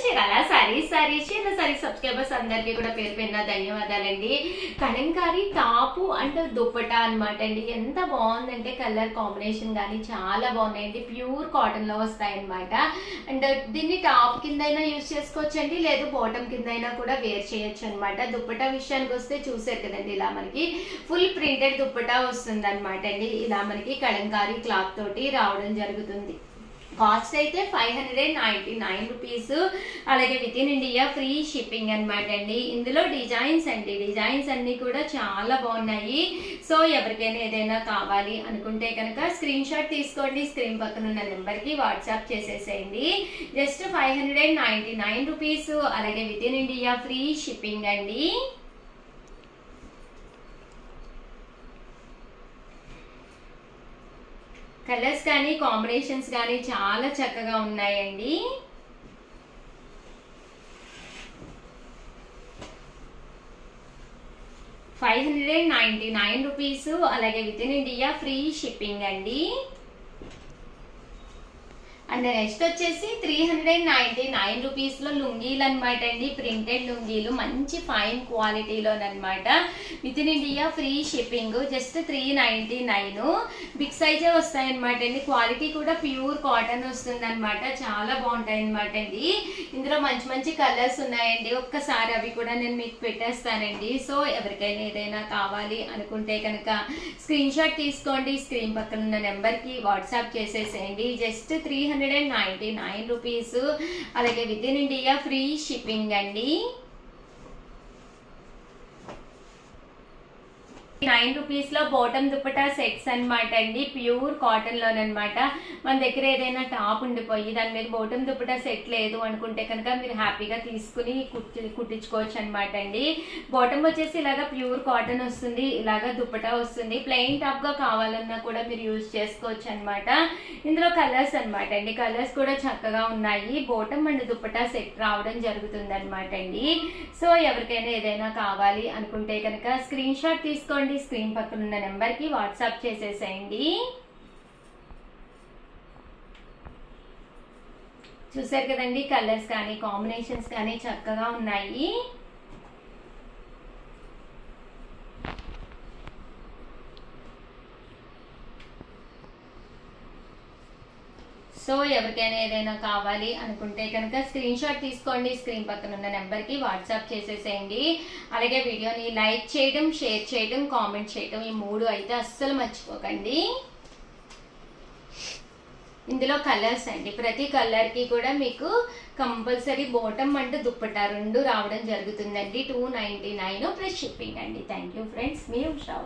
Chirala sorry subscribers అందరికీ కూడా పేరు పేరున ధన్యవాదాలండి. కలంకారీ టాపు అండ్ దుప్పటా అన్నమాట అండి. ఎంత బాగుందంటే కలర్ కాంబినేషన్ కానీ చాలా బాగున్నాయండి. ప్యూర్ కాటన్ లో వస్తాయి అన్నమాట. అండ్ దీన్ని టాప్ కింద అయినా యూజ్ చేసుకోవచ్చండి, లేదు బాటమ్ కింద అయినా కూడా వేర్ చేయొచ్చు అనమాట. దుప్పటా విషయానికి వస్తే చూసారు కదండి, ఇలా మనకి ఫుల్ ప్రింటెడ్ దుప్పటా వస్తుంది అనమాట అండి. ఇలా మనకి కలంకారీ క్లాత్ తోటి రావడం జరుగుతుంది. కాస్ట్ అయితే 599 రూపీస్. అలాగే within India free shipping అనమాట అండి. ఇందులో డిజైన్స్ అన్ని కూడా చాలా బాగున్నాయి. సో ఎవరికైనా ఏదైనా కావాలి అనుకుంటే కనుక స్క్రీన్ షాట్ తీసుకోండి, స్క్రీన్ పక్కన ఉన్న నెంబర్ కి వాట్సాప్ చేసేసేయండి. Just 599 rupees. అలాగే within India free shipping అండి. కలర్స్ కానీ కాంబినేషన్స్ కానీ చాలా చక్కగా ఉన్నాయండి. ₹599 రూపీస్. అలాగే within India free shipping అండి. అండ్ నెక్స్ట్ వచ్చేసి 399 రూపీస్ లో లుంగీలు అనమాట అండి. ప్రింటెడ్ లుంగీలు మంచి ఫైన్ క్వాలిటీలోనమాట. Within India free shipping. Just 399. Big సైజే వస్తాయి అనమాట అండి. క్వాలిటీ కూడా ప్యూర్ కాటన్ వస్తుంది అనమాట. చాలా బాగుంటాయి అనమాట అండి. ఇందులో మంచి మంచి కలర్స్ ఉన్నాయండి. ఒక్కసారి అవి కూడా నేను మీకు పెట్టేస్తానండి. సో ఎవరికైనా ఏదైనా కావాలి అనుకుంటే కనుక స్క్రీన్ షాట్ తీసుకోండి, స్క్రీన్ పక్కన ఉన్న నెంబర్ కి వాట్సాప్ చేసేసేయండి. Just 399 rupees. అలాగే within India free shipping అండి. 9 రూపీస్ లో బాటమ్ దుప్పటా సెట్స్ అనమాట అండి. ప్యూర్ కాటన్ లోనమాట. మన దగ్గర ఏదైనా టాప్ ఉండిపోయి దాని మీద బాటమ్ దుప్పటా సెట్ లేదు అనుకుంటే కనుక మీరు హ్యాపీగా తీసుకుని కుట్టించుకోవచ్చు అనమాట అండి. బాటమ్ వచ్చేసి ఇలాగా ప్యూర్ కాటన్ వస్తుంది, ఇలాగా దుప్పటా వస్తుంది. ప్లెయిన్ టాప్ గా కావాలన్నా కూడా మీరు యూజ్ చేసుకోవచ్చు అనమాట. ఇందులో కలర్స్ అనమాట అండి. కలర్స్ కూడా చక్కగా ఉన్నాయి. బాటమ్ అండ్ దుప్పటా సెట్ రావడం జరుగుతుంది అనమాట అండి. సో ఎవరికైనా ఏదైనా కావాలి అనుకుంటే కనుక స్క్రీన్ షాట్ తీసుకోండి, స్క్రీన్ పక్కన ఉన్న నెంబర్ కి వాట్సాప్ చేసేసేయండి. చూసారు కదండి, కలర్స్ కానీ కాంబినేషన్స్ కానీ చక్కగా ఉన్నాయి. సో ఎవరికైనా ఏదైనా కావాలి అనుకుంటే కనుక స్క్రీన్ షాట్ తీసుకోండి, స్క్రీన్ పక్కన ఉన్న నెంబర్ కి వాట్సాప్ చేసేసేయండి. అలాగే వీడియోని లైక్ చేయడం, షేర్ చేయడం, కామెంట్ చేయడం, ఈ 3 అయితే అస్సలు మర్చిపోకండి. ఇందులో కలర్స్ అండి. ప్రతి కలర్ కి కూడా మీకు కంపల్సరీ బాటమ్ అండ్ దుప్పటా 2 రావడం జరుగుతుందండి. 299 ప్లస్ షిప్పింగ్ అండి. Thank you friends, me Usha.